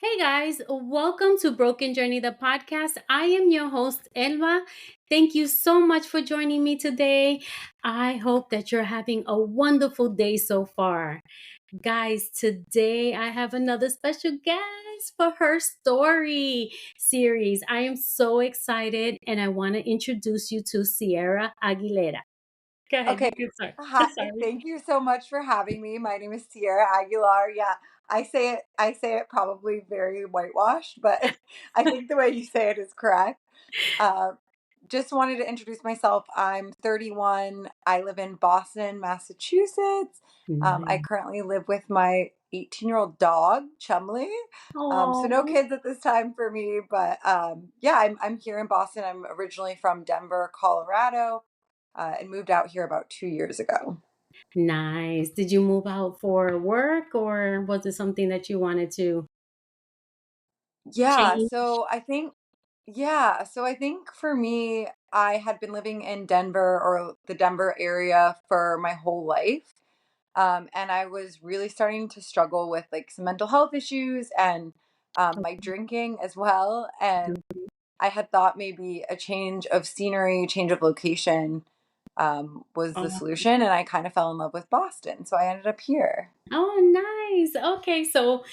Hey guys, welcome to Broken Journey, the podcast. I am your host, Elba. Thank you so much for joining me today. I hope that you're having a wonderful day so far. Guys, today I have another special guest for Her Story series. I am so excited and I want to introduce you to Ciara Aguilera. Go ahead, Okay. you can start. Hi, Sorry. thank you so much for having me. My name is Ciara Aguilar. Yeah, I say it probably very whitewashed, but I think the way you say it is correct. Uh, just wanted to introduce myself. I'm 31. I live in Boston, Massachusetts. I Nice. currently live with my 18-year-old dog, Chumley. So no Oh. kids at this time for me, but yeah, I'm here in Boston. I'm originally from Denver, Colorado, and moved out here about 2 years ago. Nice. Did you move out for work or was it something that you wanted to Yeah, change? so I think so I think for me, I had been living in Denver or the Denver area for my whole life. And I was really starting to struggle with like some mental health issues and my drinking as well. And I had thought maybe a change of scenery, change of location was the Oh, solution. And I kind of fell in love with Boston. So I ended up here. oh, nice. Okay, so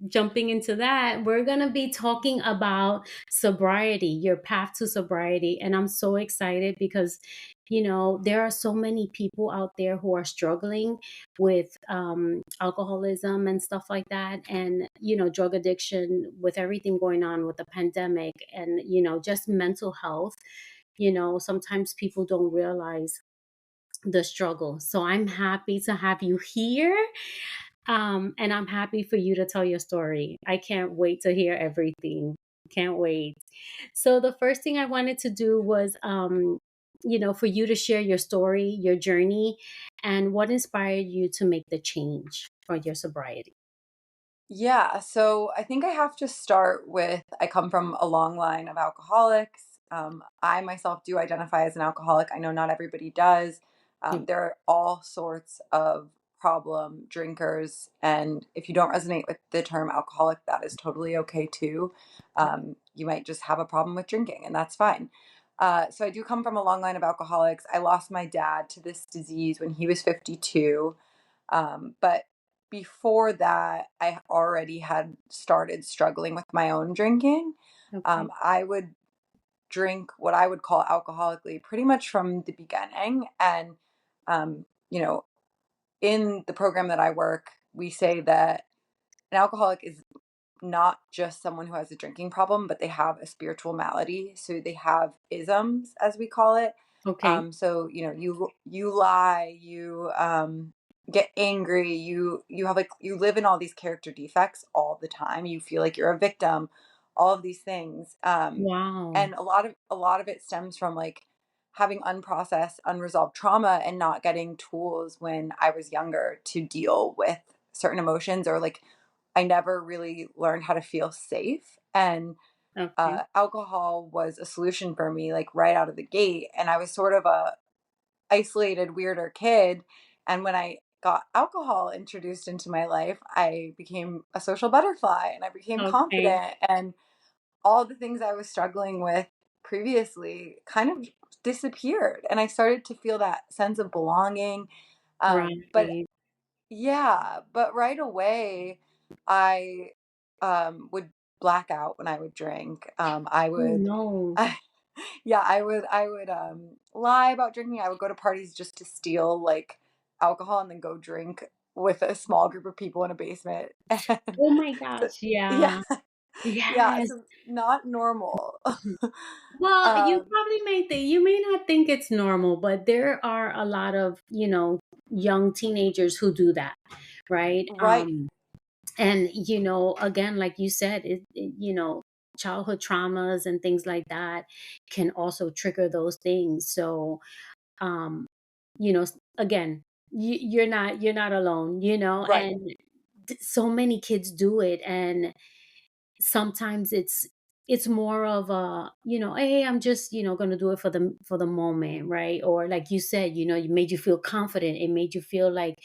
jumping into that, we're going to be talking about sobriety, your path to sobriety. And I'm so excited because, there are so many people out there who are struggling with alcoholism and stuff like that. And, drug addiction with everything going on with the pandemic and, just mental health. Sometimes people don't realize the struggle. So I'm happy to have you here. And I'm happy for you to tell your story. I can't wait to hear everything. Can't wait. So the first thing I wanted to do was, for you to share your story, your journey, and what inspired you to make the change for your sobriety. Yeah, so I think I have to start with I come from a long line of alcoholics. I myself do identify as an alcoholic. I know not everybody does. Mm. There are all sorts of problem drinkers, and if you don't resonate with the term alcoholic, that is totally okay too. You might just have a problem with drinking, and that's fine. So I do come from a long line of alcoholics. I lost my dad to this disease when he was 52. But before that, I already had started struggling with my own drinking. Okay. I would drink what I would call alcoholically pretty much from the beginning. And, you know, in the program that I work, we say that an alcoholic is not just someone who has a drinking problem, but they have a spiritual malady. So they have isms, as we call it. Okay. So you lie, you get angry, you have like you live in all these character defects all the time. You feel like you're a victim, all of these things. Wow. And a lot of it stems from like having unprocessed, unresolved trauma and not getting tools when I was younger to deal with certain emotions or like I never really learned how to feel safe. And Okay. alcohol was a solution for me, like right out of the gate. And I was sort of a isolated, weirder kid. And when I got alcohol introduced into my life, I became a social butterfly and I became Okay. confident. And all the things I was struggling with previously kind of disappeared. And I started to feel that sense of belonging. But Right. yeah, but right away, I, would black out when I would drink. I Oh would no. I yeah, I would lie about drinking. I would go to parties just to steal, like, alcohol and then go drink with a small group of people in a basement. And Oh my so gosh. yeah, Yeah. yeah, Yes. so not normal. Well, you Um, probably may think you may not think it's normal, but there are a lot of, young teenagers who do that, right? right. And again, like you said, childhood traumas and things like that can also trigger those things. So, um, again, you're not alone, Right. and so many kids do it, and sometimes it's more of a, hey, I'm just, gonna do it for the moment, right? Or like you said, it made you feel confident, it made you feel like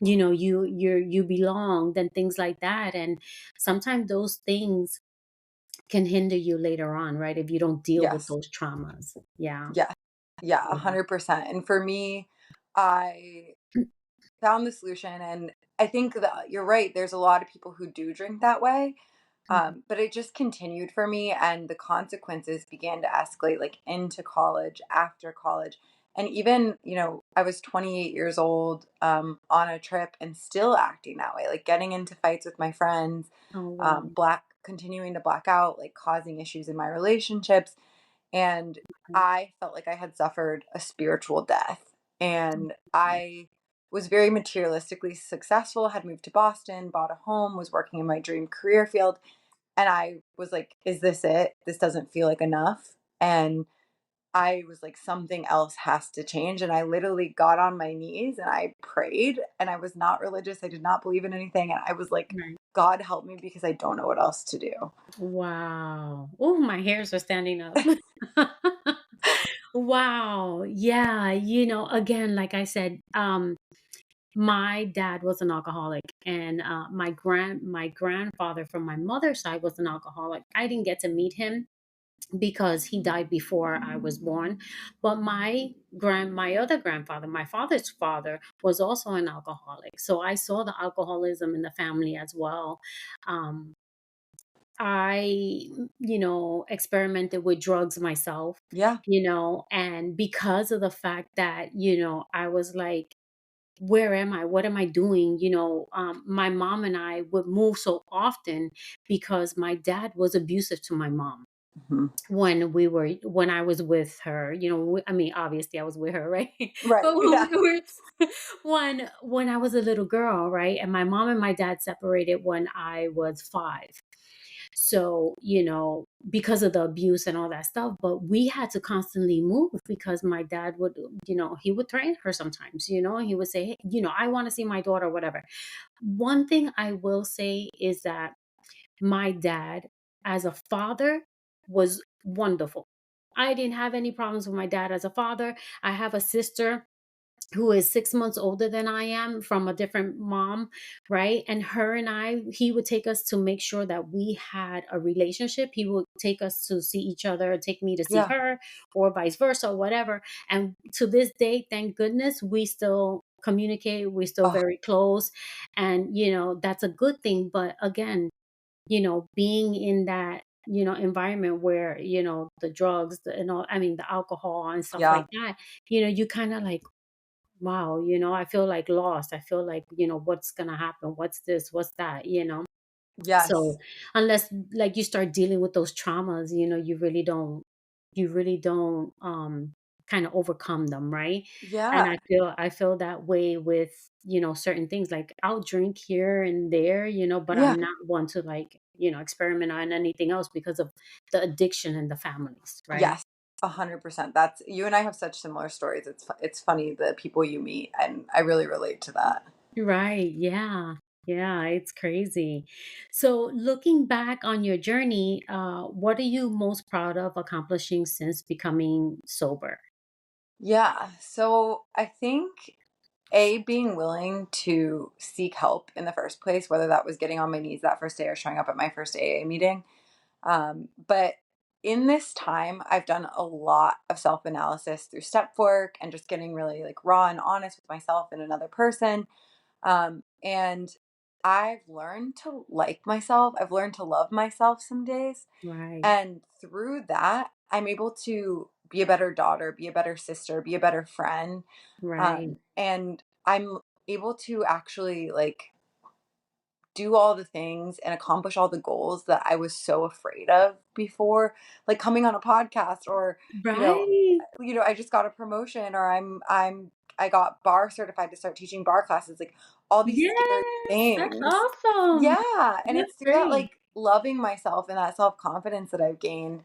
you belonged and things like that. And sometimes those things can hinder you later on, right? If you don't deal with Yes. those traumas. Yeah. Yeah. Yeah, Yeah. 100%. And for me, I found the solution, and I think that you're right, there's a lot of people who do drink that way, Mhm. but it just continued for me, and the consequences began to escalate, like, into college, after college, and even, I was 28 years old, on a trip and still acting that way, like, getting into fights with my friends, Oh, wow. black continuing to black out, like, causing issues in my relationships, and Okay. I felt like I had suffered a spiritual death. And I was very materialistically successful, had moved to Boston, bought a home, was working in my dream career field. And I was like, is this it? This doesn't feel like enough. And I was like, something else has to change. And I literally got on my knees and I prayed. And I was not religious. I did not believe in anything. And I was like, Right. God help me because I don't know what else to do. Wow. Oh, my hairs are standing up. Wow. Yeah. Again, like I said, my dad was an alcoholic, and my grandfather from my mother's side was an alcoholic. I didn't get to meet him because he died before I was born. But my other grandfather, my father's father, was also an alcoholic. So I saw the alcoholism in the family as well. Um, I experimented with drugs myself, Yeah. and because of the fact that, I was like, where am I? What am I doing? My mom and I would move so often because my dad was abusive to my mom Mhm. when I was with her. I mean, obviously I was with her, right? Right. But when Yeah. we were when I was a little girl, right? And my mom and my dad separated when I was 5. So, because of the abuse and all that stuff, but we had to constantly move because my dad would, he would threaten her sometimes, he would say, hey, I want to see my daughter, whatever. One thing I will say is that my dad, as a father, was wonderful. I didn't have any problems with my dad as a father. I have a sister who is 6 months older than I am from a different mom, right? And her and he would take us to make sure that we had a relationship. He would take us to see each other, take me to see Yeah. her, or vice versa, or whatever. And to this day, thank goodness, we still communicate. We're still Oh, very close. And, that's a good thing. But again, being in that, environment where, the drugs, and all, I mean, the alcohol and stuff like yeah. that, you kind of like, wow, I feel like lost. I feel like, what's going to happen? What's this? What's that? So Yes. unless like you start dealing with those traumas, you really don't kind of overcome them, right? And Yeah. I feel that way with, certain things. Like I'll drink here and there, but Yeah. I'm not one to like, experiment on anything else because of the addiction in the families, right? Yes. 100%. That's you and I have such similar stories. It's funny the people you meet, and I really relate to that. Right. Yeah. Yeah. It's crazy. So, looking back on your journey, what are you most proud of accomplishing since becoming sober? Yeah. So I think being willing to seek help in the first place, whether that was getting on my knees that first day or showing up at my first AA meeting. But in this time, I've done a lot of self analysis through step work and just getting really like raw and honest with myself and another person. And I've learned to like myself. I've learned to love myself some days. Right. And through that, I'm able to be a better daughter, be a better sister, be a better friend. Right. And I'm able to actually like do all the things and accomplish all the goals that I was so afraid of before, like coming on a podcast or, you know, Right. I just got a promotion or I got bar certified to start teaching bar classes, like all these scary Yes. That's things. awesome. Yeah, and That's it's through that great. like loving myself and that self-confidence that I've gained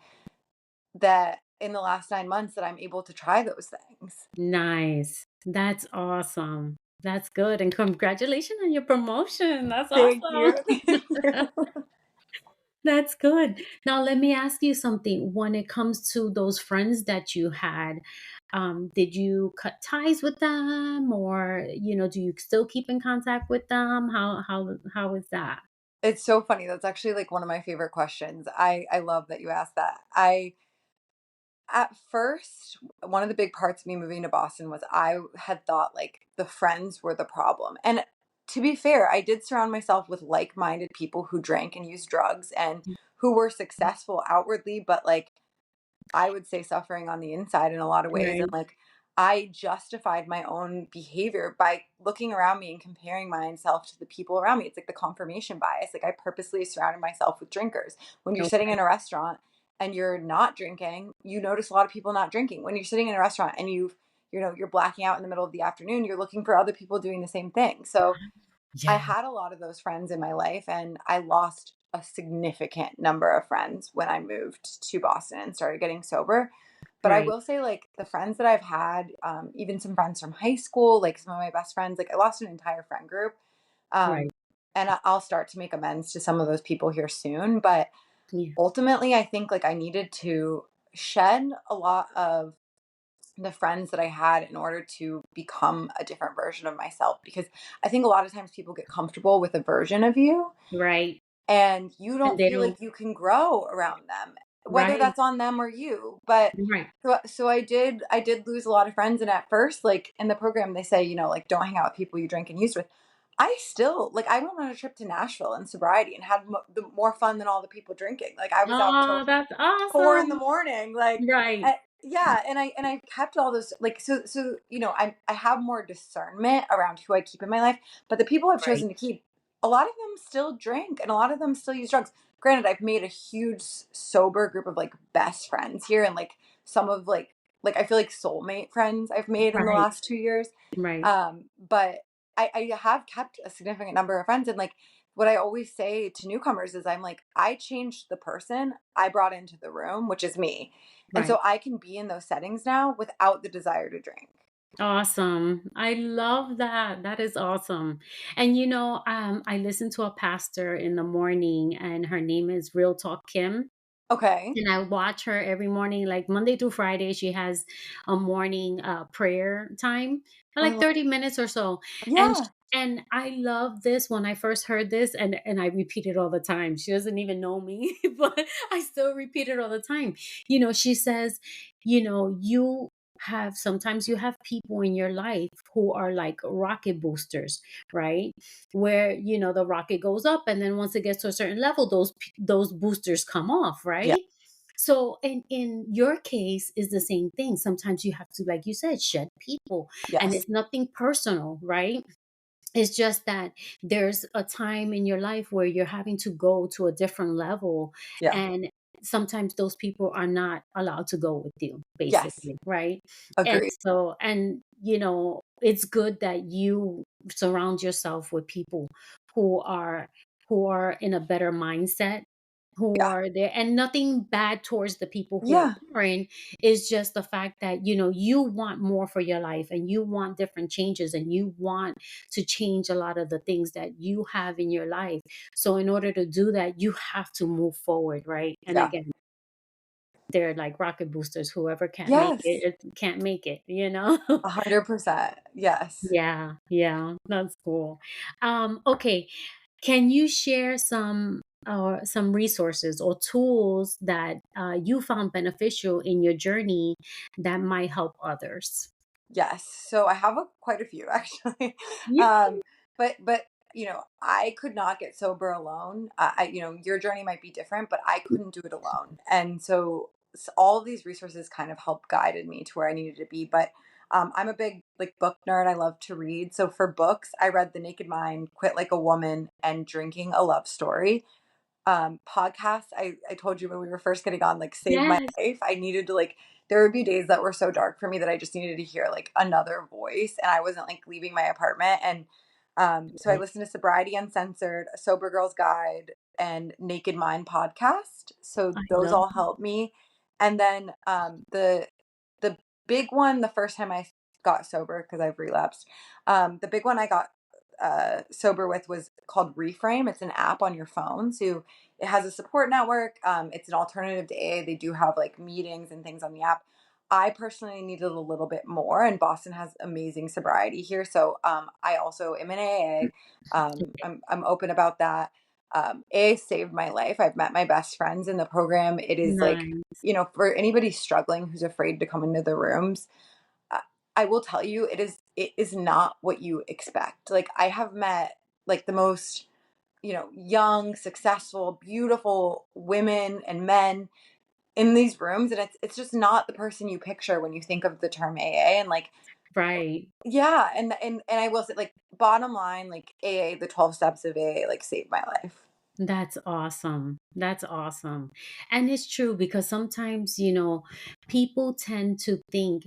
that in the last 9 months that I'm able to try those things. Nice. That's awesome. That's good. And congratulations on your promotion. That's Thank awesome. you. Thank you. That's good. Now, let me ask you something. When it comes to those friends that you had, Did you cut ties with them, or do you still keep in contact with them? How is that? It's so funny. That's actually like one of my favorite questions. I love that you asked that. I At first, one of the big parts of me moving to Boston was I had thought like the friends were the problem. And to be fair, I did surround myself with like-minded people who drank and used drugs and who were successful outwardly, but like I would say suffering on the inside in a lot of ways. And Right, like I justified my own behavior by looking around me and comparing myself to the people around me. It's like the confirmation bias. Like I purposely surrounded myself with drinkers. When you're sitting okay, in a restaurant and you're not drinking, you notice a lot of people not drinking. When you're sitting in a restaurant and you're blacking out in the middle of the afternoon, you're looking for other people doing the same thing. So I yeah, had a lot of those friends in my life, and I lost a significant number of friends when I moved to Boston and started getting sober. But I right, will say, like, the friends that I've had, even some friends from high school, like some of my best friends, like, I lost an entire friend group. right, Um, and I'll start to make amends to some of those people here soon. But yeah, ultimately, I think, like, I needed to shed a lot of the friends that I had in order to become a different version of myself. Because I think a lot of times people get comfortable with a version of you right, and you and don't they feel don't. like you can grow around them, whether Right, that's on them or you. But right, so I did lose a lot of friends. And at first, like in the program, they say, like don't hang out with people you drink and used with. I still like I went on a trip to Nashville in sobriety and had the more fun than all the people drinking. Like I was out till oh, that's 4 in awesome. the morning, like, Right, yeah, and I kept all those, like, so, I have more discernment around who I keep in my life, but the people I've right, chosen to keep, a lot of them still drink, and a lot of them still use drugs. Granted, I've made a huge sober group of, like, best friends here and, like, some of, I feel like soulmate friends I've made in the right, last 2 years, right, but I have kept a significant number of friends, and, like, what I always say to newcomers is I'm like, I changed the person I brought into the room, which is me. And right. so I can be in those settings now without the desire to drink. Awesome. I love that. That is awesome. And I listen to a pastor in the morning, and her name is Real Talk Kim. Okay. And I watch her every morning, like Monday through Friday. She has a morning prayer time for Oh, I like love 30 minutes or so. And Yeah. and I love this when I first heard this, and I repeat it all the time. She doesn't even know me, but I still repeat it all the time. She says, you have sometimes you have people in your life who are like rocket boosters, right? Where the rocket goes up, and then once it gets to a certain level, those boosters come off, Yeah. right? So in your case is the same thing. Sometimes you have to, like you said, shed people, and Yes. it's nothing personal, right? It's just that there's a time in your life where you're having to go to a different level, Yeah. and sometimes those people are not allowed to go with you, Yes. basically, right? And Agreed. so, and it's good that you surround yourself with people who are who are in a better mindset, who Yeah. are there, and nothing bad towards the people who Yeah. aren't. Is just the fact that you want more for your life, and you want different changes, and you want to change a lot of the things that you have in your life. So in order to do that, you have to move forward, right? And Yeah. again, they're like rocket boosters. Whoever can't make Yes. it, it can't make it. 100%. Yes. Yeah, yeah, that's cool. Okay, can you share some resources or tools that you found beneficial in your journey that might help others? Yes. So I have quite a few actually. Yeah. um, but I could not get sober alone. Your journey might be different, but I couldn't do it alone. And so, all of these resources kind of helped guided me to where I needed to be. But I'm a big like book nerd. I love to read. So for books, I read The Naked Mind, Quit Like a Woman, and Drinking a Love Story. Podcasts, I told you when we were first getting on, like, saved my Yes. life. I needed to, like, there would be days that were so dark for me that I just needed to hear like another voice, and I wasn't like leaving my apartment. And so I Right. listened to Sobriety Uncensored, A Sober Girl's Guide, and Naked Mind podcast. So I those love. all helped me. And then the big one, the first time I got sober, because I've relapsed, the big one I got sober with was called Reframe. It's an app on your phone. So it has a support network. It's an alternative to AA. They do have like meetings and things on the app. I personally needed a little bit more, and Boston has amazing sobriety here. So I also am in AA. I'm open about that. AA saved my life. I've met my best friends in the program. It is like, Nice. for anybody struggling who's afraid to come into the rooms, uh, I will tell you, it is not what you expect. Like, I have met like the most, young, successful, beautiful women and men in these rooms, and it's just not the person you picture when you think of the term AA. And like, Right. yeah, and I will say, like, bottom line, like, AA, the 12 steps of AA, like, saved my life. That's awesome. That's awesome. And it's true because sometimes, people tend to think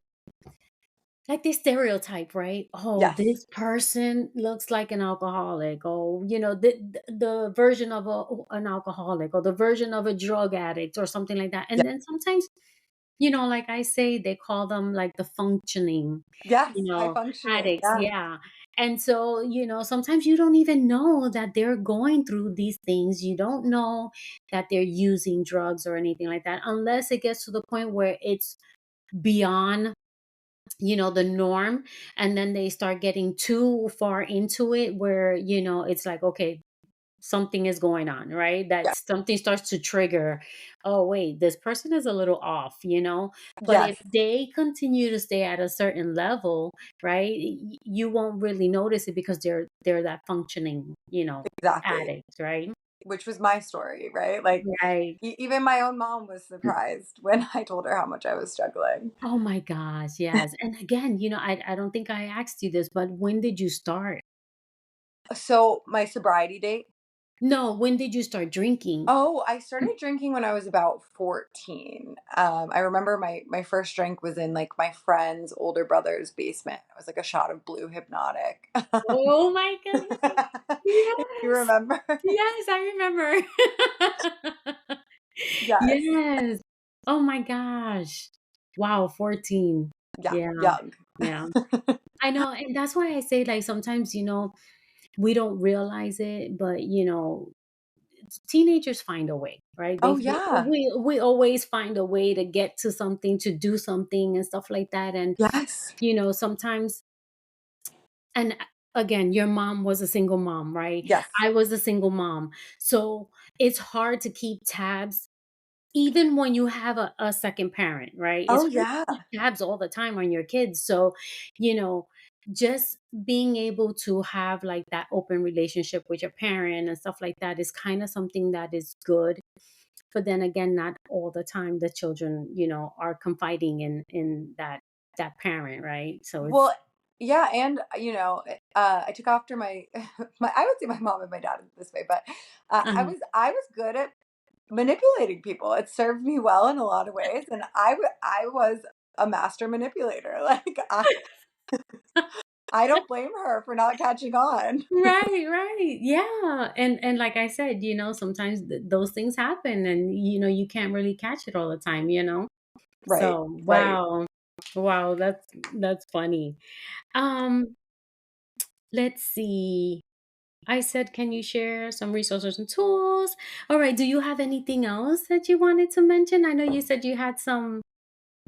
like this stereotype, right? Oh, Yes. this person looks like an alcoholic. Oh, the version of an alcoholic or the version of a drug addict or something like that. Yeah. And then sometimes, like I say, they call them like the functioning, Yes, you high know, functioning, addicts. yeah, Yeah. And so, sometimes you don't even know that they're going through these things. You don't know that they're using drugs or anything like that unless it gets to the point where it's beyond the norm, and then they start getting too far into it where it's like, okay, something is going on, right? yeah, That something starts to trigger, oh wait, this person is a little off. But if yes, they continue to stay at a certain level, right, you won't really notice it because they're that functioning, exactly, addict, right? which was my story, right? Like, Right. even my own mom was surprised when I told her how much I was struggling. Oh my gosh, yes. And again, I don't think I asked you this, but when did you start? So, my sobriety date. No, when did you start drinking? Oh, I started drinking when I was about 14. I remember my first drink was in like my friend's older brother's basement. It was like a shot of blue hypnotic. Oh my goodness. If you Yes. remember. Yes, I remember. Yes. Yes. Oh my gosh. Wow, 14. Yeah, Yeah, young. yeah. I know, and that's why I say, like, sometimes, we don't realize it, but, teenagers find a way, right? Oh yeah. We always find a way to get to something, to do something and stuff like that, and, Yes. sometimes. And again, your mom was a single mom, right? Yes. I was a single mom. So it's hard to keep tabs even when you have a second parent, right? It's Oh hard yeah. to keep tabs all the time on your kids. So, you know, just being able to have like that open relationship with your parent and stuff like that is kind of something that is good. But then again, not all the time the children, are confiding in that parent, right? So it's. Well, yeah, and I took after my my I would say my mom and my dad this way, but I was good at manipulating people. It served me well in a lot of ways, and I was a master manipulator. Like, I don't blame her for not catching on. Right, right. Yeah. And like I said, sometimes those things happen and you can't really catch it all the time. Right, So, right. wow. Wow, that's funny. Um, let's see. I said, can you share some resources and tools? All right, do you have anything else that you wanted to mention? I know you said you had some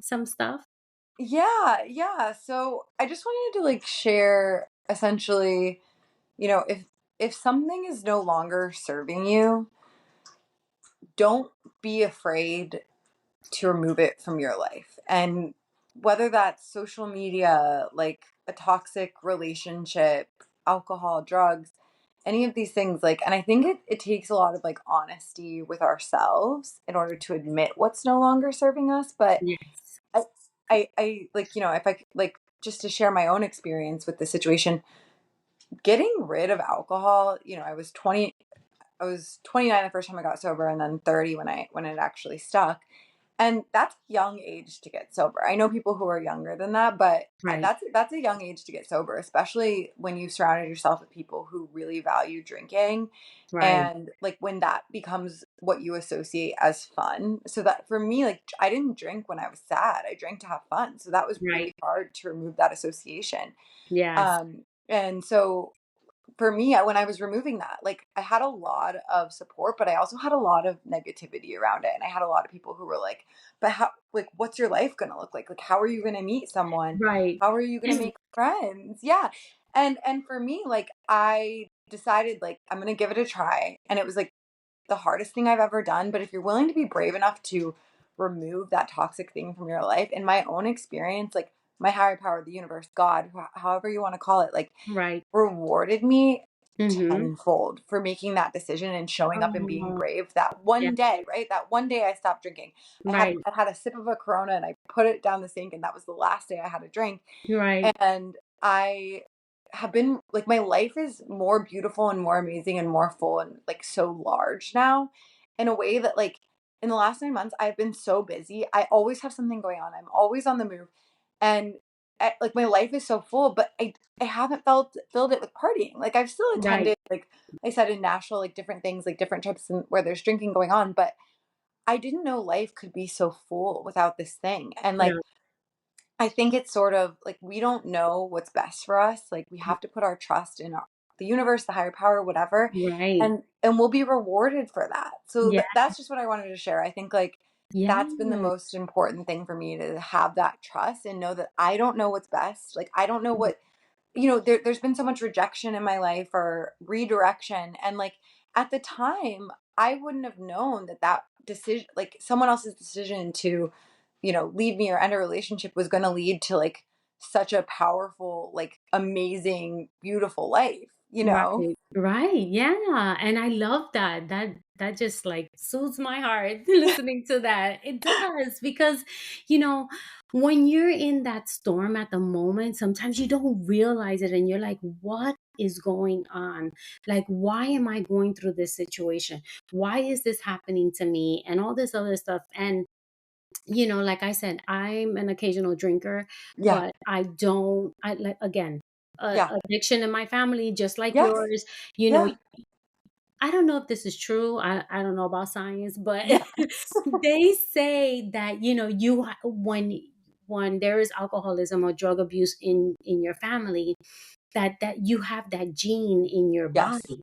stuff. Yeah, yeah. So I just wanted to like share essentially, if something is no longer serving you, don't be afraid to remove it from your life. And whether that's social media, like a toxic relationship, alcohol, drugs, any of these things, like, and I think it takes a lot of like honesty with ourselves in order to admit what's no longer serving us. But Yes. I, I like, if I like, just to share my own experience with the situation, getting rid of alcohol, I was 29 the first time I got sober, and then 30 when it actually stuck. And that's a young age to get sober. I know people who are younger than that, but Right, that's a young age to get sober, especially when you surrounded yourself with people who really value drinking, right, and like when that becomes what you associate as fun. So that for me, like, I didn't drink when I was sad. I drank to have fun. So that was right. really hard to remove that association. Yes. And so for me, when I was removing that, like I had a lot of support, but I also had a lot of negativity around it. And I had a lot of people who were like, but how, like, what's your life going to look like? Like, how are you going to meet someone? Right. How are you going to make friends? Yeah. And for me, like, I decided, like, I'm going to give it a try. And it was like the hardest thing I've ever done. But if you're willing to be brave enough to remove that toxic thing from your life, in my own experience, like, my higher power, the universe, God, however you want to call it, like, Right. rewarded me Mhm. tenfold for making that decision and showing up and being Oh, brave that one yeah. day, right? That one day I stopped drinking. Right. I had a sip of a Corona and I put it down the sink, and that was the last day I had a drink. Right. And I have been like, my life is more beautiful and more amazing and more full and like so large now, in a way that, like, in the last 9 months I've been so busy. I always have something going on. I'm always on the move. And like, my life is so full, but I haven't filled it with partying. Like, I've still Right. attended, like I said, in Nashville, like different things, like different trips and where there's drinking going on, but I didn't know life could be so full without this thing. And Yeah. like, I think it's sort of like we don't know what's best for us. Like, we have to put our trust in the universe, the higher power, whatever, Right. and we'll be rewarded for that. So Yeah. that's just what I wanted to share. I think, like, Yeah. that's been the most important thing for me, to have that trust and know that I don't know what's best. Like, I don't know what, there's been so much rejection in my life or redirection. And like, at the time, I wouldn't have known that decision, like someone else's decision to, leave me or end a relationship, was going to lead to like such a powerful, like amazing, beautiful life, you know? Right, right, yeah, and I love that. That just like soothes my heart listening to that. It does because, you know, when you're in that storm at the moment, sometimes you don't realize it, and you're like, "What is going on? Like, why am I going through this situation? Why is this happening to me?" And all this other stuff. And like I said, I'm an occasional drinker, Yeah. but I don't, I like, again, Yeah. addiction in my family, just like Yes. yours. You know, Yeah. I don't know if this is true. I don't know about science, but Yeah. they say that, when there is alcoholism or drug abuse in your family, that you have that gene in your Yes. body.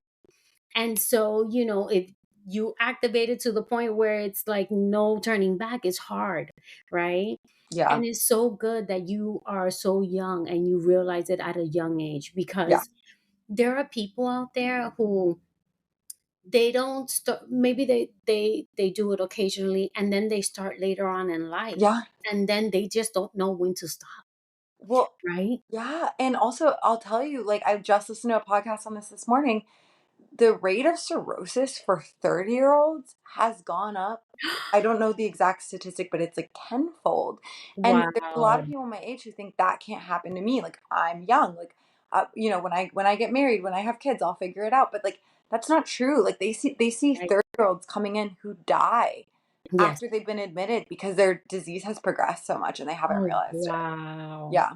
And so, if you activate it to the point where it's like no turning back, it's hard, right? Yeah. And it's so good that you are so young and you realize it at a young age, Yeah. because there are people out there who they don't start, maybe they do it occasionally, and then they start later on in life, Yeah. and then they just don't know when to stop, Well, right? yeah. And also, I'll tell you, like, I just listened to a podcast on this morning. The rate of cirrhosis for 30-year-olds has gone up. I don't know the exact statistic, but it's like tenfold. And there's a lot Wow. of people my age who think that can't happen to me. Like, I'm young. Like, when I get married, when I have kids, I'll figure it out. But like, that's not true. Like, they see Right. 30-year-olds coming in who die Yes. after they've been admitted because their disease has progressed so much and they haven't Oh, realized it. wow. Yeah.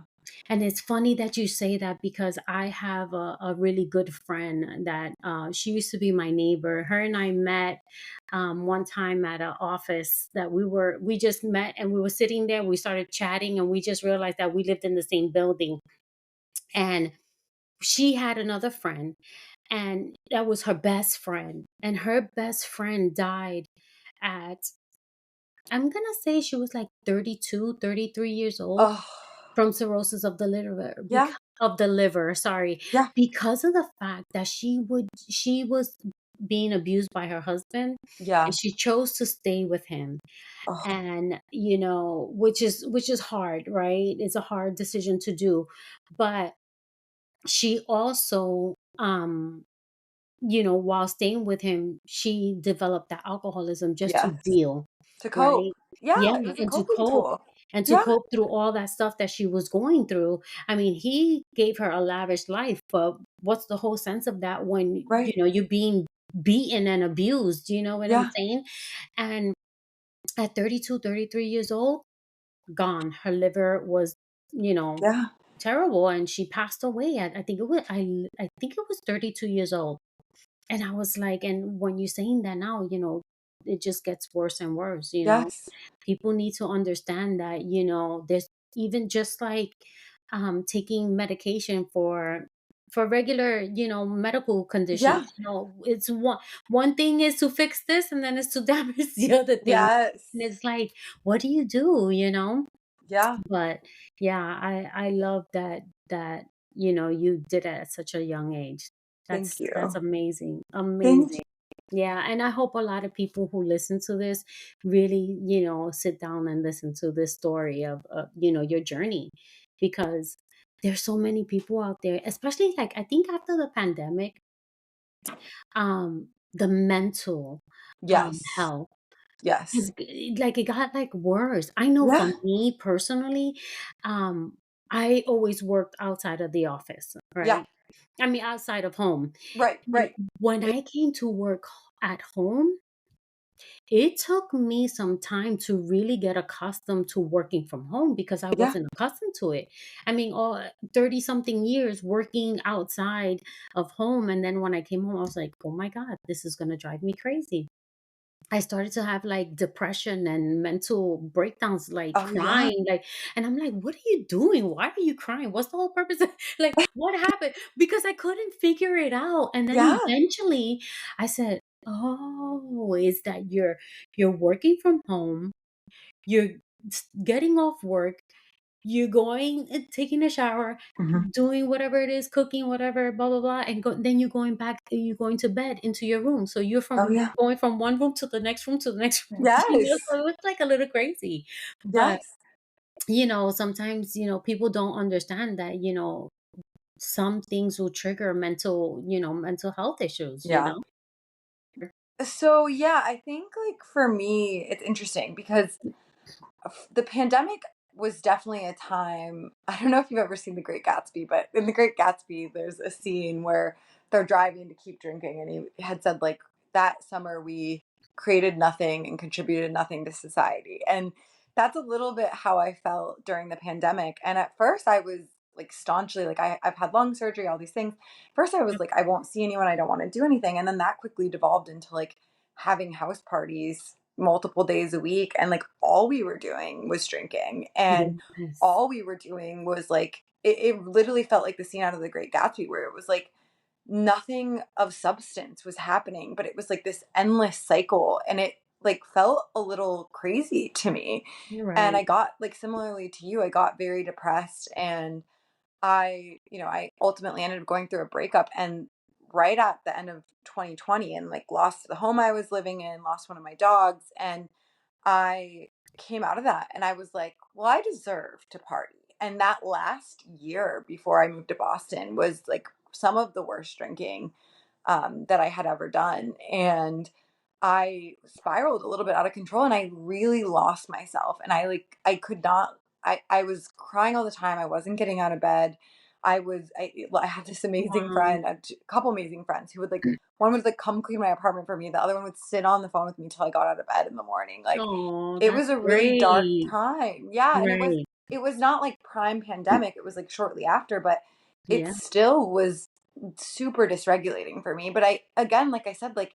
And it's funny that you say that, because I have a really good friend that she used to be my neighbor. Her and I met one time at an office that we just met, and we were sitting there. We started chatting, and we just realized that we lived in the same building. And she had another friend, and that was her best friend. And her best friend died at, I'm going to say she was like 32, 33 years old, Oh, from cirrhosis of the liver, yeah. sorry, Yeah. because of the fact that she was being abused by her husband, and Yeah. she chose to stay with him. Oh, And which is hard, right? It's a hard decision to do. But she also, while staying with him, she developed that alcoholism just to yes. deal, To right? cope. Yeah. Yeah, It was a and to coping cope, tool. and to Yeah. cope through all that stuff that she was going through. I mean, he gave her a lavish life, but what's the whole sense of that when, Right. you're being beaten and abused? Do you know what I'm Yeah. saying? And at 32, 33 years old, gone. Her liver was, you know, Yeah. terrible, and she passed away at, I think it was 32 years old. And I was like, and when you're saying that now, it just gets worse and worse. Yes. People need to understand that, there's even just like taking medication for for regular, medical Yeah. conditions. It's one thing is to fix this, and then it's to damage the other thing. And Yes. it's like, what do you do? Yeah. But yeah, I love that you did it at such a young age. Thank That's you. amazing. Thank Amazing. you. Yeah, and I hope a lot of people who listen to this really, sit down and listen to this story of your journey, because there's so many people out there, especially like I think after the pandemic, the mental Yes. health Yes. like it got like worse. I know for Yeah. me personally, um, I always worked outside of the office, Yeah. right? I mean, outside of home. Right. And Right. when I came to work at home, it took me some time to really get accustomed to working from home because I Yeah. wasn't accustomed to it. I mean, all 30 something years working outside of home. And then when I came home, I was like, oh my God, this is going to drive me crazy. I started to have like depression and mental breakdowns, like Oh yeah. crying, and I'm like, what are you doing? Why are you crying? What's the whole purpose? Like, what happened? Because I couldn't figure it out. And then Yeah. eventually I said, oh, is that you're working from home, you're getting off work, you're going and taking a shower, Mhm. doing whatever it is, cooking, whatever, blah blah blah, and then you're going back, you're going to bed into your room. So you're Oh from yeah. going from one room to the next room to the next room. Yes. So it's like a little crazy. But Yes. sometimes people don't understand that some things will trigger mental health issues. Yeah. So yeah, I think like for me, it's interesting because the pandemic was definitely a time. I don't know if you've ever seen The Great Gatsby, but in The Great Gatsby, there's a scene where they're driving to keep drinking, and he had said like that summer we created nothing and contributed nothing to society, and that's a little bit how I felt during the pandemic. And at first, I was like staunchly like I've had lung surgery, all these things. First, I was like I won't see anyone, I don't want to do anything, and then that quickly devolved into like having house parties multiple days a week, and like all we were doing was drinking, and Yes. all we were doing was like it literally felt like the scene out of The Great Gatsby where it was like nothing of substance was happening, but it was like this endless cycle, and it like felt a little crazy to me. You're And right. I got like similarly to you, I got very depressed, and I ultimately ended up going through a breakup, and right at the end of 2020, and like lost the home I was living in, lost one of my dogs, and I came out of that and I was like, well, I deserve to party. And that last year before I moved to Boston was like some of the worst drinking that I had ever done. And I spiraled a little bit out of control, and I really lost myself. And I could not, I was crying all the time. I wasn't getting out of bed. I have this amazing Wow. friend, couple amazing friends who would like, one would like come clean my apartment for me. The other one would sit on the phone with me till I got out of bed in the morning. Like Oh, it that's was a really dark great. time. Yeah. And Right. it was not like prime pandemic. It was like shortly after, but it Yeah. still was super dysregulating for me. But again, like I said, like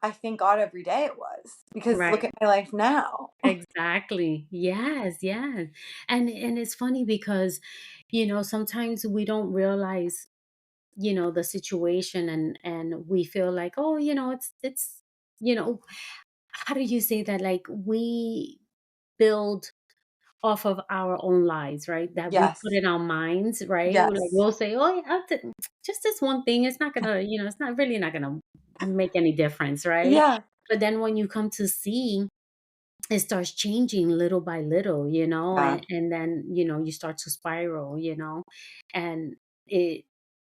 I thank God every day it was, because look Right. at my life now. Exactly. Yes, yes. And it's funny because, sometimes we don't realize, the situation, and we feel like, oh, it's, you know, how do you say that? Like we build off of our own lives, right? That we put Yes. in our minds, right? Like Yes. we'll say, oh, yeah, just this one thing, it's not gonna, it's not really not gonna make any difference, right? Yeah. But then when you come to see, it starts changing little by little, Yeah. and then, you start to spiral, and it,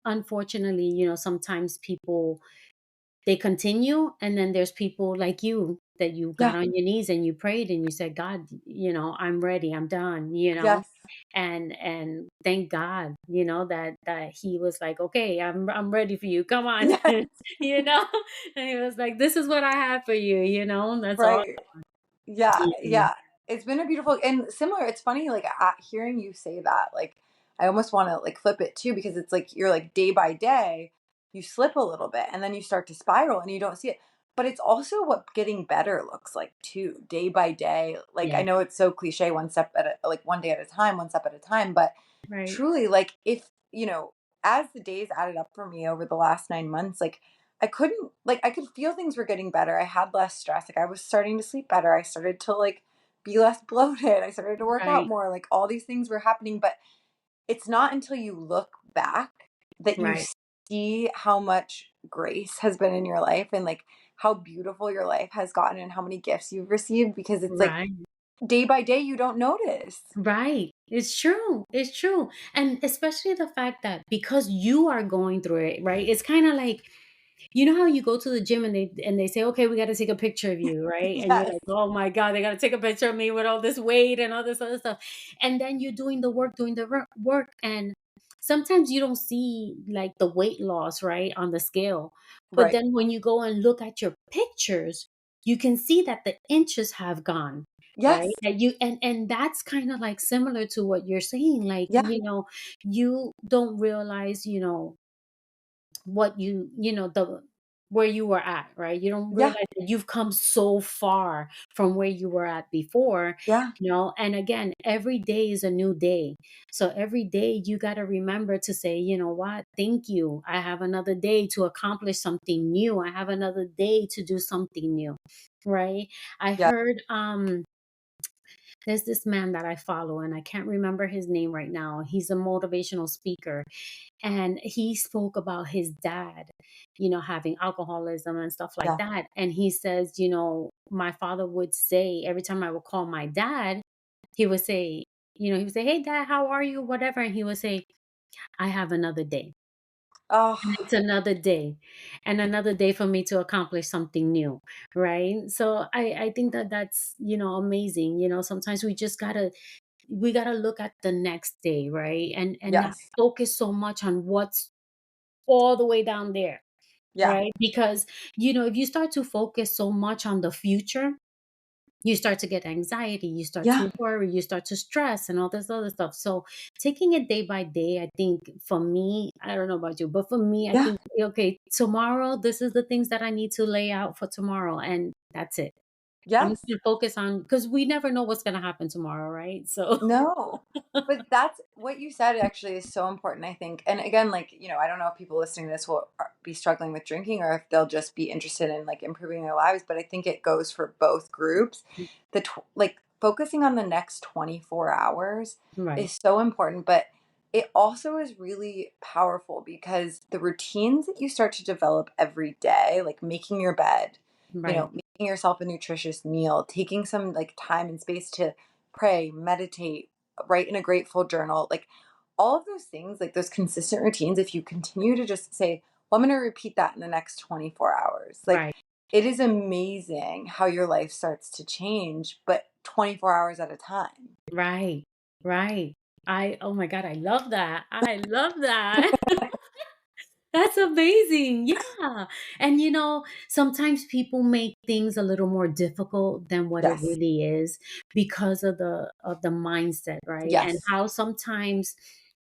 unfortunately, sometimes people, they continue, and then there's people like you that you got Yeah. on your knees and you prayed and you said, God, I'm ready, I'm done, Yes. and thank God, that he was like, okay, I'm ready for you, come on. Yes. you know and he was like, this is what I have for you, that's all. Right. Yeah, Mhm. yeah. It's been a beautiful and similar. It's funny, like hearing you say that, like I almost want to like flip it too, because it's like you're like day by day, you slip a little bit and then you start to spiral and you don't see it. But it's also what getting better looks like too, day by day. Like I Yeah. know it's so cliche, one step at a, like one day at a time, one step at a time, but Right. truly, like if you know, as the days added up for me over the last 9 months, like I couldn't, like, I could feel things were getting better. I had less stress. Like I was starting to sleep better. I started to like be less bloated. I started to work out Right, more. Like all these things were happening, but it's not until you look back that you right, see how much grace has been in your life and like how beautiful your life has gotten and how many gifts you've received, because it's like right. day by day you don't notice. Right. It's true. It's true. And especially the fact that because you are going through it, right? It's kind of like, you know how you go to the gym and they say, "Okay, we got to take a picture of you," right? And you're Yes. like, "Oh my god, they got to take a picture of me with all this weight and all this other stuff." And then you're doing the work, work, and sometimes you don't see like the weight loss, right, on the scale. But Right. then when you go and look at your pictures, you can see that the inches have gone, right? Yes. That you and that's kind of like similar to what you're saying. Like, Yeah. you don't realize, what the where you were at, right? You don't Yeah. realize that you've come so far from where you were at before, Yeah. and again, every day is a new day. So every day you got to remember to say, you know what, thank you, I have another day to accomplish something new, I have another day to do something new, right? I Yeah. heard there's this man that I follow, and I can't remember his name right now. He's a motivational speaker, and he spoke about his dad, having alcoholism and stuff like Yeah. that. And he says, my father would say, every time I would call my dad, he would say, "Hey, dad, how are you?" Whatever. And he would say, "I have another day. Oh, And it's another day, and another day for me to accomplish something new." Right. So I think that that's, amazing. Sometimes we gotta look at the next day, right? And not yes. focus so much on what's all the way down there, Yeah. right? Because, if you start to focus so much on the future, you start to get anxiety, you start Yeah. to worry, you start to stress and all this other stuff. So taking it day by day, I think for me, I don't know about you, but for me, I Yeah. think, okay, tomorrow, this is the things that I need to lay out for tomorrow. And that's it. I'm Yes. just gonna focus on, because we never know what's gonna happen tomorrow, right? So No. But that's what you said actually is so important, I think. And again, like, I don't know if people listening to this will be struggling with drinking or if they'll just be interested in like improving their lives, but I think it goes for both groups. Like focusing on the next 24 hours right, is so important, but it also is really powerful because the routines that you start to develop every day, like making your bed, right, making yourself a nutritious meal, taking some like time and space to pray, meditate, write in a grateful journal, like all of those things, like those consistent routines, if you continue to just say, well, I'm going to repeat that in the next 24 hours, like right. it is amazing how your life starts to change, but 24 hours at a time. Right, right. Oh my God, I love that. I love that. That's amazing. Yeah. And sometimes people make things a little more difficult than what it Yes. really is because of the mindset, right? And Yes. how sometimes,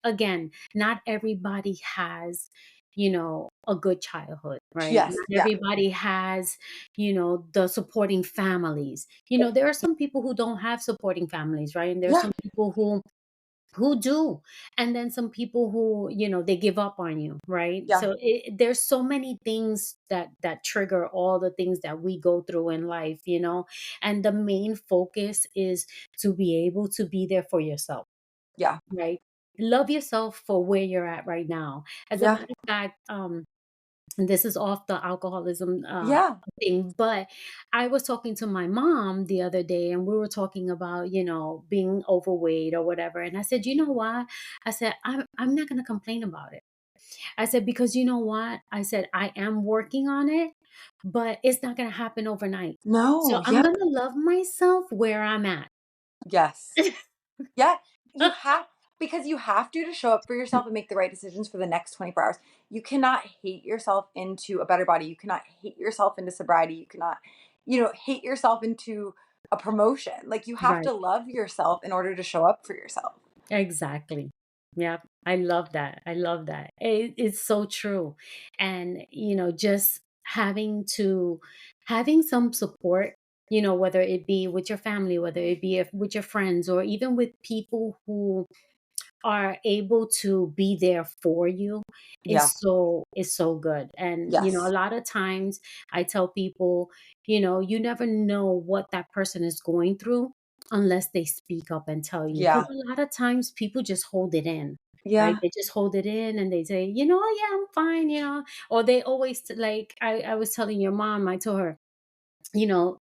again, not everybody has, a good childhood, right? Yes. Not Yeah. everybody has, the supporting families. There are some people who don't have supporting families, right? And there's Yeah. some people who do, and then some people who, they give up on you, right? Yeah. So there's so many things that trigger all the things that we go through in life, and the main focus is to be able to be there for yourself, Yeah. right? Love yourself for where you're at right now. As a Yeah. matter of fact, and this is off the alcoholism Yeah. thing, but I was talking to my mom the other day, and we were talking about, being overweight or whatever. And I said, you know what? I said, I'm not going to complain about it. I said, because you know what? I said, I am working on it, but it's not going to happen overnight. So No. I'm Yeah. going to love myself where I'm at. Yes. Yeah, you have, because you have to show up for yourself and make the right decisions for the next 24 hours. You cannot hate yourself into a better body. You cannot hate yourself into sobriety. You cannot, hate yourself into a promotion. Like you have Right. to love yourself in order to show up for yourself. Exactly. Yeah, I love that. I love that. It's so true. And, just having some support, whether it be with your family, whether it be with your friends, or even with people are able to be there for you Yeah. is so good. And a Yes. lot of times I tell people, you never know what that person is going through unless they speak up and tell you. Because Yeah. a lot of times people just hold it in. Right? Yeah. They just hold it in and they say, "Oh, yeah, I'm fine. Or they always like I was telling your mom, I told her,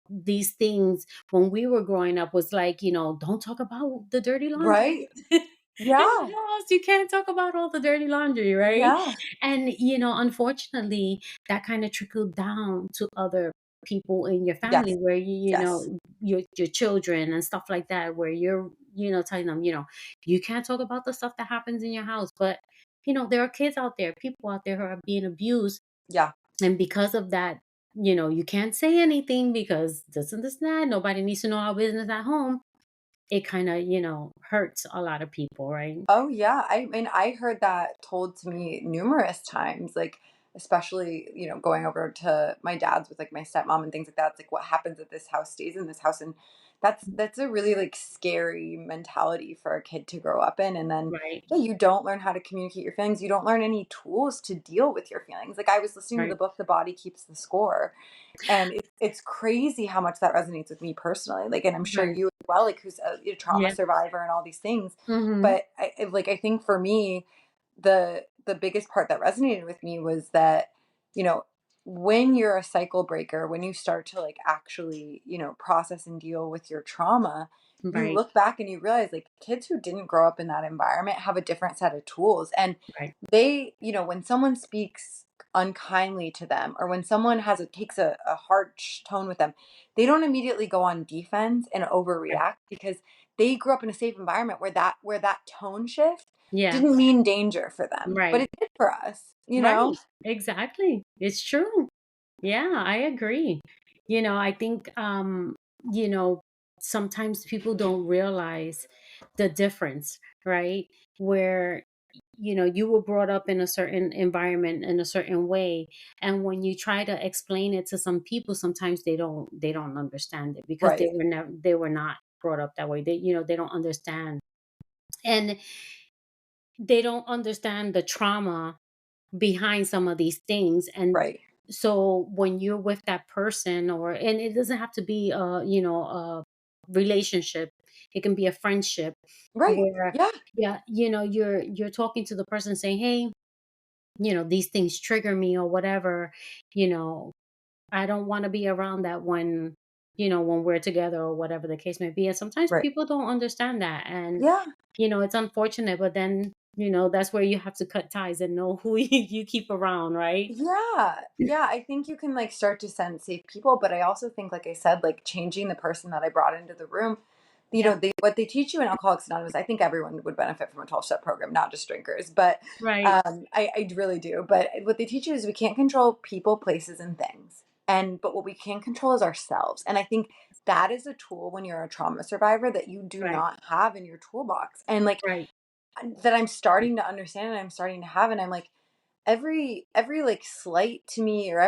these things when we were growing up was like, don't talk about the dirty laundry Right. in Yeah. the house. You can't talk about all the dirty laundry, right? Yeah. And, unfortunately, that kind of trickled down to other people in your family Yes. where Yes. your children and stuff like that, where you're, telling them, you can't talk about the stuff that happens in your house. But, there are kids out there, people out there who are being abused, Yeah. and because of that, you can't say anything because this and this and that. Nobody needs to know our business at home. It kind of, hurts a lot of people, right? Oh yeah. I mean, I heard that told to me numerous times, like especially, going over to my dad's with like my stepmom and things like that. It's like what happens at this house stays in this house. And that's a really like scary mentality for a kid to grow up in. And then Right, yeah, you don't learn how to communicate your feelings. You don't learn any tools to deal with your feelings. Like I was listening to the right, book The Body Keeps the Score. And it's crazy how much that resonates with me personally. Like, and I'm sure right. you as well, like who's a trauma Yeah. survivor and all these things. Hmm. But I think for me, the biggest part that resonated with me was that, you know, when you're a cycle breaker, when you start to like actually, process and deal with your trauma, you Right, look back and you realize like kids who didn't grow up in that environment have a different set of tools. And right. they, when someone speaks unkindly to them or when someone takes a harsh tone with them, they don't immediately go on defense and Right. overreact because they grew up in a safe environment where that tone shift Yeah. didn't mean danger for them, but Right. it did for us, you know? Right. Exactly. It's true. Yeah, I agree. I think you know, sometimes people don't realize the difference, right? Where you were brought up in a certain environment in a certain way, and when you try to explain it to some people, sometimes they don't understand it because Right, they were not brought up that way. They don't understand. And they don't understand the trauma behind some of these things. And right, so when you're with that person, and it doesn't have to be a relationship, it can be a friendship right. where, Yeah, yeah, you're talking to the person saying, hey, these things trigger me or whatever. you know I don't want to be around that when we're together or whatever the case may be. And sometimes right. people don't understand that. And Yeah. it's unfortunate, but then that's where you have to cut ties and know who you keep around, right? Yeah. Yeah, I think you can, like, start to sense safe people, but I also think, like I said, like, changing the person that I brought into the room, Yeah. what they teach you in Alcoholics Anonymous, I think everyone would benefit from a 12-step program, not just drinkers, but, Right. I really do, but what they teach you is we can't control people, places, and things, but what we can control is ourselves, and I think that is a tool when you're a trauma survivor that you do Right. not have in your toolbox, and, like, Right. that I'm starting to understand and I'm starting to have, and I'm like, every like slight to me or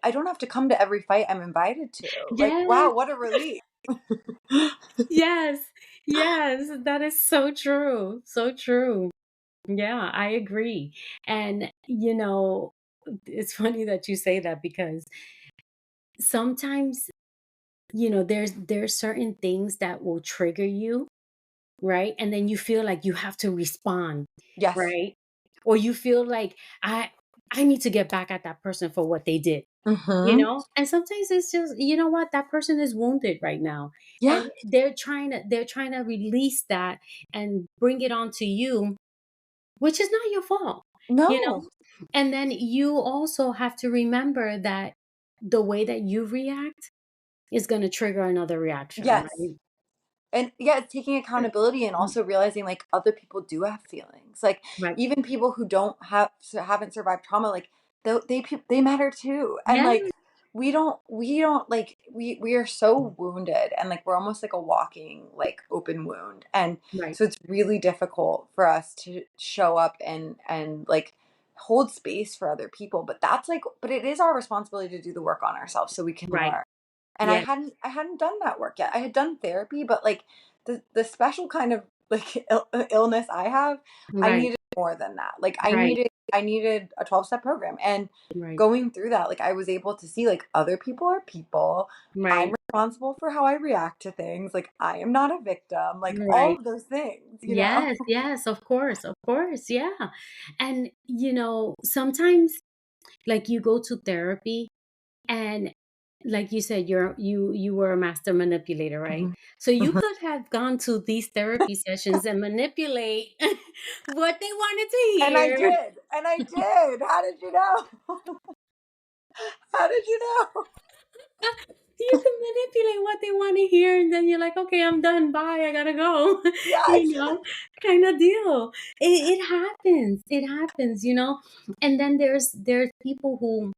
I don't have to come to every fight I'm invited to. Like, Yes. wow, what a relief. Yes. Yes. That is so true. So true. Yeah, I agree. And it's funny that you say that because sometimes there's certain things that will trigger you, right? And then you feel like you have to respond, Yes. right? Or you feel like I need to get back at that person for what they did, Mhm. And sometimes it's just, what, that person is wounded right now, Yeah. and they're trying to release that and bring it onto you, which is not your fault, you No. know? And then you also have to remember that the way that you react is going to trigger another reaction, Yes. right? And yeah, it's taking accountability and also realizing like other people do have feelings. Like Right. even people who haven't survived trauma, like they matter too. And Yeah. like we don't like we are so wounded and like we're almost like a walking like open wound. And Right. so it's really difficult for us to show up and like hold space for other people. But it is our responsibility to do the work on ourselves so we can Right. learn. And Yeah. I hadn't done that work yet. I had done therapy, but like the special kind of like illness I have, I Right. needed more than that. Like Right. I needed a 12-step program. And Right. going through that, like I was able to see like other people are people. I'm Right. responsible for how I react to things. Like I am not a victim. Like all Right. of those things, you know? Yes, yes, of course, yeah. And, sometimes, like, you go to therapy and, like you said, you were a master manipulator, right? Mhm. So you Mhm. could have gone to these therapy sessions and manipulate what they wanted to And I hear. did. And I did. How did you know? How did you know? You can manipulate what they want to hear, and then you're like, okay, I'm done. Bye. I gotta go. Yeah, you know, kind of deal. It happens. It happens. And then there's people who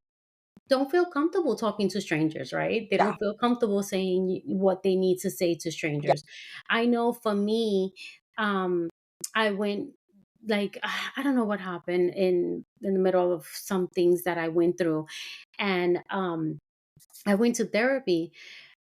don't feel comfortable talking to strangers, right? They yeah, don't feel comfortable saying what they need to say to yeah, strangers. I know for me, um, I went like I don't know what happened in the middle of some things that I went through, and I went to therapy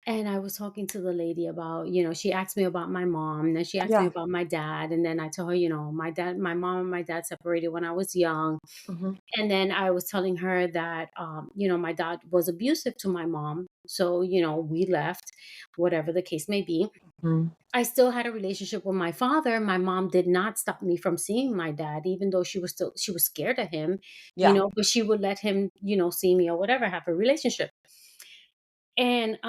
and I was talking to the lady about, she asked me about my mom, and then she asked me yeah. about my dad. And then I told her, my mom and my dad separated when I was young. Mhm. And then I was telling her that, my dad was abusive to my mom. So, we left, whatever the case may be. Mhm. I still had a relationship with my father. My mom did not stop me from seeing my dad, even though she was scared of him, Yeah, but she would let him, see me or whatever, have a relationship. And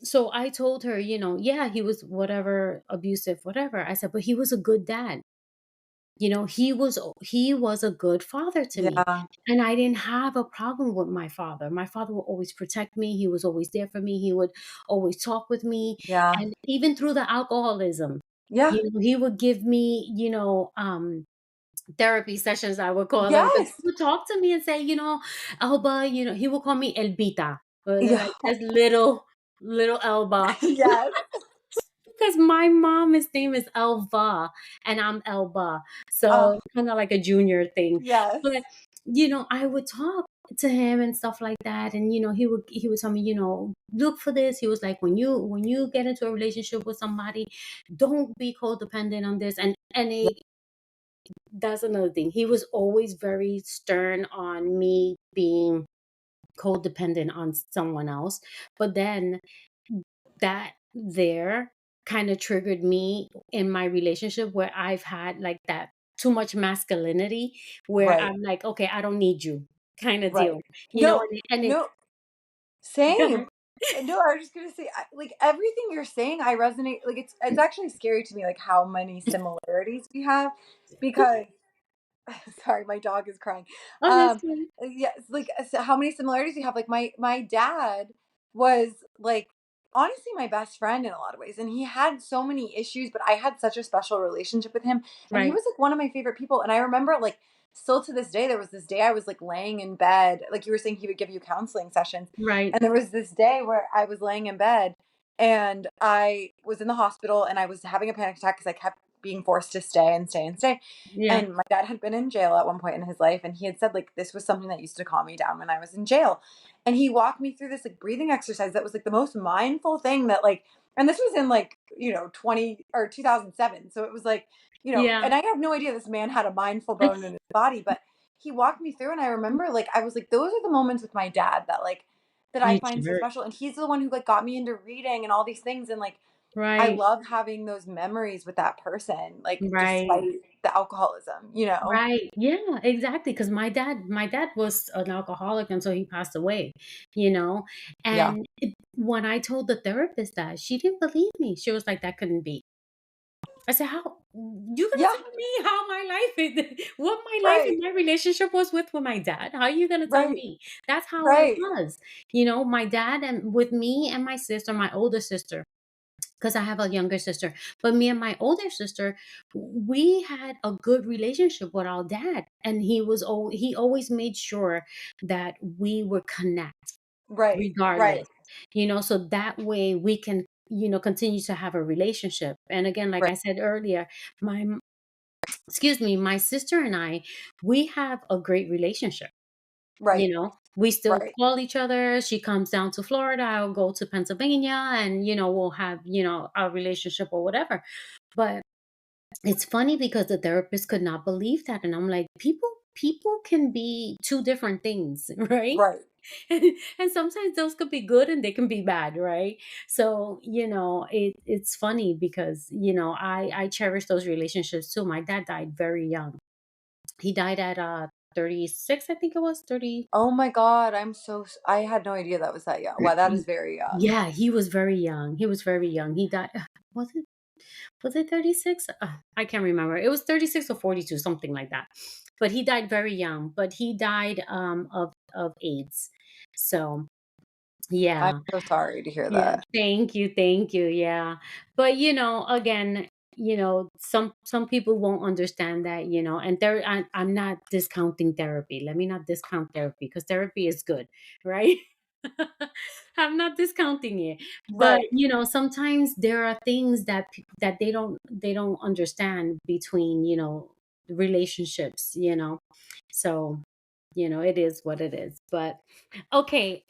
so I told her, yeah, he was whatever, abusive, whatever. I said, but he was a good dad. He was a good father to me. yeah, And I didn't have a problem with my father. My father would always protect me. He was always there for me. He would always talk with me. yeah, And even through the alcoholism, yeah. he would give me, therapy sessions, I would call them, because Yes. he would talk to me and say, Elba, he would call me Elbita, Yeah. like this little Elba. Yes. Because my mom's name is Elva and I'm Elba. Oh, So kind of like a junior thing. yes. But I would talk to him and stuff like that. And he would tell me, look for this. He was like, when you get into a relationship with somebody, don't be codependent on this. And Yeah. that's another thing. He was always very stern on me being codependent on someone else. But then that there kind of triggered me in my relationship where I've had like that too much masculinity where Right. I'm like, okay, I don't need you kind of Right. deal, No, and it no, go ahead. same. No, I was just gonna say, like everything you're saying, I resonate. Like it's actually scary to me, like how many similarities we have, because sorry, my dog is crying. Oh, that's Um, good. yes, like so how many similarities we have. Like my dad was like honestly my best friend in a lot of ways, and he had so many issues, but I had such a special relationship with him, and he Right, was like one of my favorite people. And I remember like still to this day, there was this day I was like laying in bed, like you were saying, he would give you counseling sessions, right, and there was this day where I was laying in bed and I was in the hospital and I was having a panic attack because I kept being forced to stay and stay and stay. yeah, And my dad had been in jail at one point in his life, and he had said like this was something that used to calm me down when I was in jail. And he walked me through this like breathing exercise that was like the most mindful thing that like, and this was in like, 20 or 2007. So it was like, yeah. and I had no idea this man had a mindful bone in his body, but he walked me through, and I remember like I was like those are the moments with my dad that like that I You find so jerk. special. And he's the one who like got me into reading and all these things, and like I Right, love having those memories with that person, like right. despite the alcoholism. Right. Yeah, exactly. Because my dad was an alcoholic until he passed away, you know. Yeah. And when I told the therapist that, she didn't believe me. She was like, "That couldn't be." I said, "How you gonna Yeah. tell me how my life is, what my life and Right. my relationship was with my dad? How are you gonna tell Right. me?" That's how it Right. was. My dad and with me and my sister, my older sister, because I have a younger sister. But me and my older sister, we had a good relationship with our dad, and he always made sure that we were connect Right. regardless. Right. So that way we can continue to have a relationship. And again, like Right. I said earlier, my excuse me, my sister and I, we have a great relationship. Right. We still Right. call each other. She comes down to Florida, I'll go to Pennsylvania, and we'll have our relationship or whatever. But it's funny because the therapist could not believe that, and I'm like, people can be two different things, right? Right. And sometimes those could be good and they can be bad, right? So it's funny because I cherish those relationships too. My dad died very young. He died at 36, I think it was 30. Oh my God, I had no idea that was that young. Wow, that is very young. Yeah, he was very young. He was very young. He died. Was it was it 36? I can't remember. It was 36 or 42, something like that. But he died very young. But he died of AIDS. So I'm yeah. so sorry to hear Yeah, that. thank you, yeah. But, again, some people won't understand that, and I'm not discounting therapy. Let me not discount therapy because therapy is good, right? I'm not discounting it. But, Right. sometimes there are things that they don't understand between, relationships, So, it is what it is. But okay,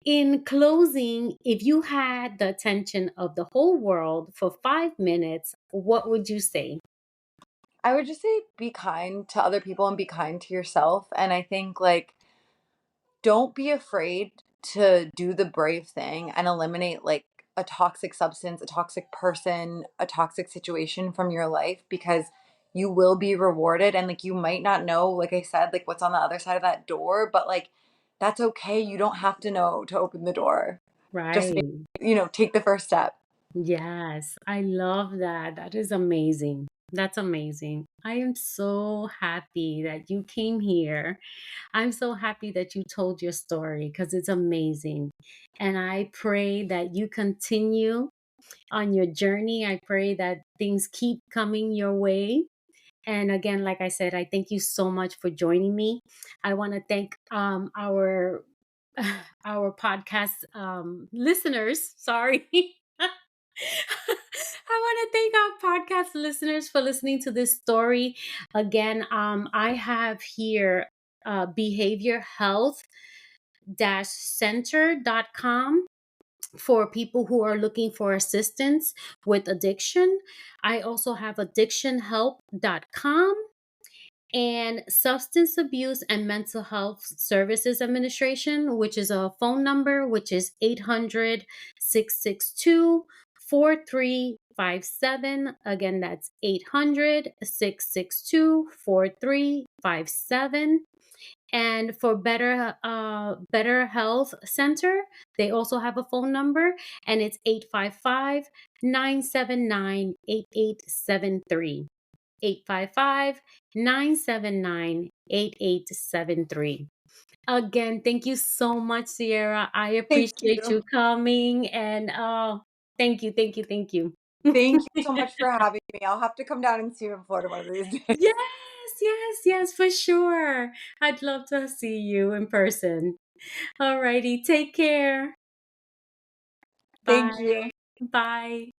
in closing, if you had the attention of the whole world for 5 minutes, what would you say? I would just say be kind to other people and be kind to yourself. And I think, like, don't be afraid to do the brave thing and eliminate like a toxic substance, a toxic person, a toxic situation from your life, because you will be rewarded. And like, you might not know, like I said, like what's on the other side of that door, but like, that's okay. You don't have to know to open the door. Just, Right. take the first step. Yes, I love that. That is amazing. That's amazing. I am so happy that you came here. I'm so happy that you told your story because it's amazing. And I pray that you continue on your journey. I pray that things keep coming your way. And again, like I said, I thank you so much for joining me. I want to thank our our podcast listeners. Sorry. I want to thank our podcast listeners for listening to this story. Again, I have here behavior health center.com for people who are looking for assistance with addiction. I also have addictionhelp.com and Substance Abuse and Mental Health Services Administration, which is a phone number, which is 800-662-4357. Again, that's 800-662-4357. And for Better Health Center, they also have a phone number, and it's 855-979-8873. 855-979-8873. Again, thank you so much, Sierra. I Thank appreciate you. you coming, and thank you, thank you, thank you. Thank you so much for having me. I'll have to come down and see you in Florida one of these days. Yes, yes, yes, for sure. I'd love to see you in person. Alrighty, take care. Thank Bye. you. Bye.